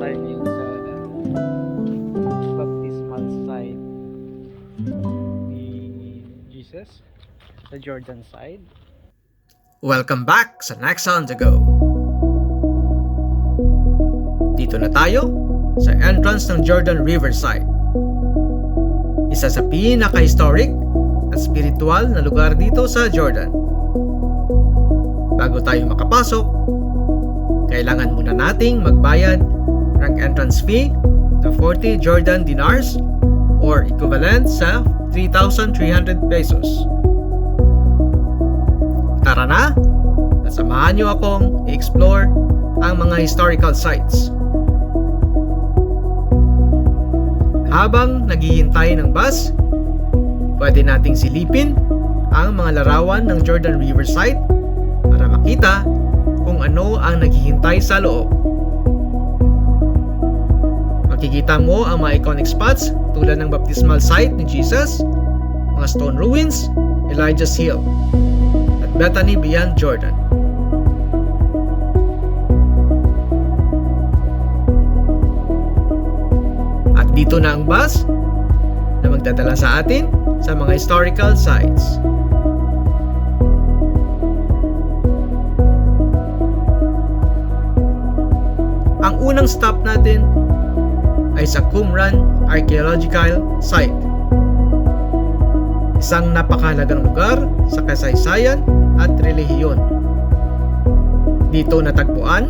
tayo ngayon sa baptismal site ni Jesus sa Jordan side. Welcome back sa Next On The Go. Dito na tayo sa entrance ng Jordan Riverside. Isa sa pinaka-historic at spiritual na lugar dito sa Jordan. Bago tayo makapasok, kailangan muna nating magbayad ng entrance fee na 40 Jordan dinars or equivalent sa 3,300 pesos. Tara na, samahan niyo akong i-explore ang mga historical sites. Habang naghihintay ng bus, pwede nating silipin ang mga larawan ng Jordan Riverside para makita kung ano ang naghihintay sa loob. Makikita mo ang mga iconic spots tulad ng baptismal site ni Jesus, mga stone ruins, Elijah's Hill, at Bethany beyond Jordan. At dito na ang bus na magdadala sa atin sa mga historical sites. Ang unang stop natin ay sa Qumran Archaeological Site. Isang napakahalagang lugar sa kasaysayan at relihiyon. Dito natagpuan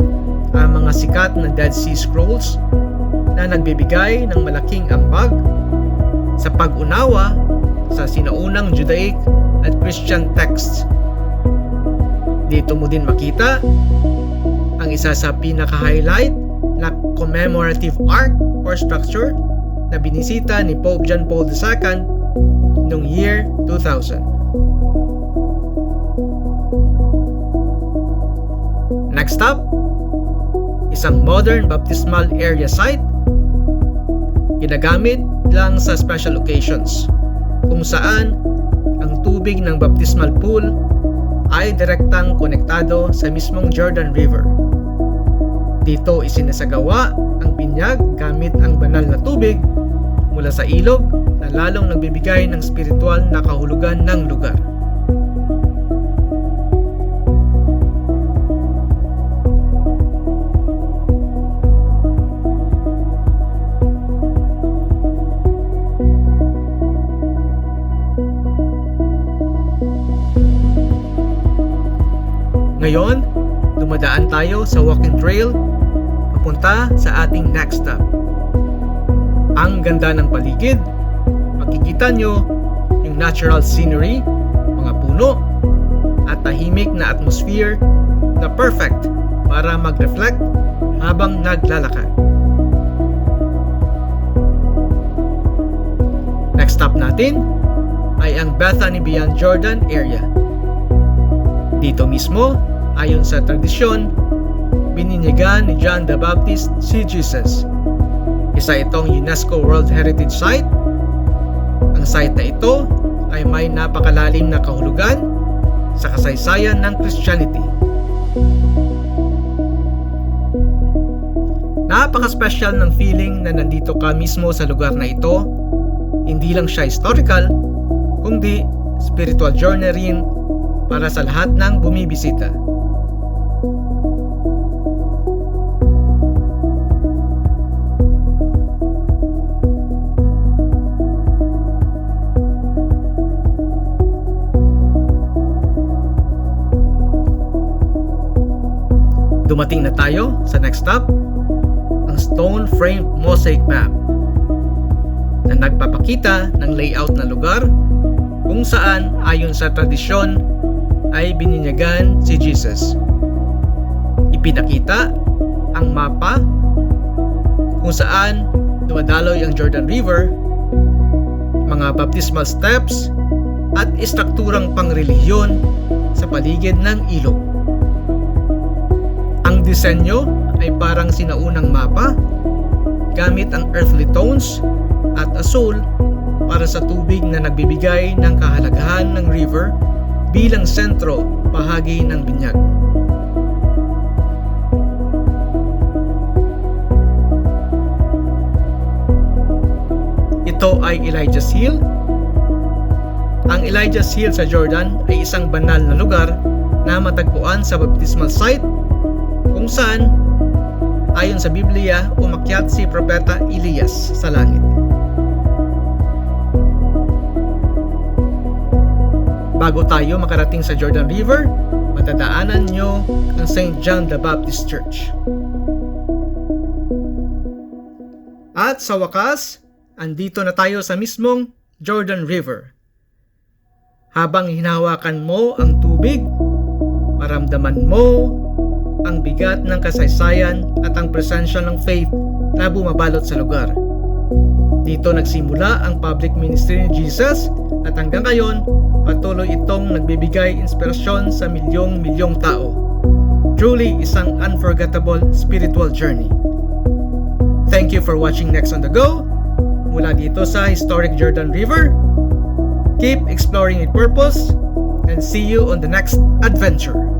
ang mga sikat na Dead Sea Scrolls na nagbibigay ng malaking ambag sa pag-unawa sa sinaunang Judaic at Christian texts. Dito mo din makita ang isa sa pinaka-highlight na commemorative ark or structure na binisita ni Pope John Paul II noong year 2000. Next stop, isang modern baptismal area site. Ginagamit lang sa special occasions, kung saan ang tubig ng baptismal pool ay direktang konektado sa mismong Jordan River. Dito isinasagawa ang binyag gamit ang banal na tubig mula sa ilog na lalong nagbibigay ng spiritual na kahulugan ng lugar. Ngayon, dumadaan tayo sa walking trail papunta sa ating next stop. Ang ganda ng paligid, makikita nyo yung natural scenery, mga puno, at tahimik na atmosphere na perfect para mag-reflect habang naglalakad. Next stop natin ay ang Bethany beyond Jordan area. Dito mismo, ayon sa tradisyon, bininyagan ni John the Baptist si Jesus. Isa itong UNESCO World Heritage Site. Ang site na ito ay may napakalalim na kahulugan sa kasaysayan ng Christianity. Napaka-special ng feeling na nandito ka mismo sa lugar na ito. Hindi lang siya historical, kundi spiritual journey rin para sa lahat ng bumibisita. Dumating na tayo sa next stop, ang stone framed mosaic map na nagpapakita ng layout ng lugar kung saan ayon sa tradisyon ay bininyagan si Jesus. Ipinakita ang mapa kung saan dumadaloy ang Jordan River, mga baptismal steps at istrukturang pangrelihiyon sa paligid ng ilog. Ang disenyo ay parang sinaunang mapa gamit ang earthly tones at asul para sa tubig na nagbibigay ng kahalagahan ng river bilang sentro bahagi ng binyag. ay Elijah's Hill. Ang Elijah's Hill sa Jordan ay isang banal na lugar na matagpuan sa baptismal site kung saan, ayon sa Biblia, umakyat si Propeta Elias sa langit. Bago tayo makarating sa Jordan River, matadaanan nyo ang St. John the Baptist Church. At sa wakas, andito na tayo sa mismong Jordan River. Habang hinahawakan mo ang tubig, maramdaman mo ang bigat ng kasaysayan at ang presensya ng faith na bumabalot sa lugar. Dito nagsimula ang public ministry ni Jesus at hanggang ngayon, patuloy itong nagbibigay inspirasyon sa milyong-milyong tao. Truly isang unforgettable spiritual journey. Thank you for watching Next on the Go. Mula dito sa historic Jordan River, keep exploring with purpose and see you on the next adventure.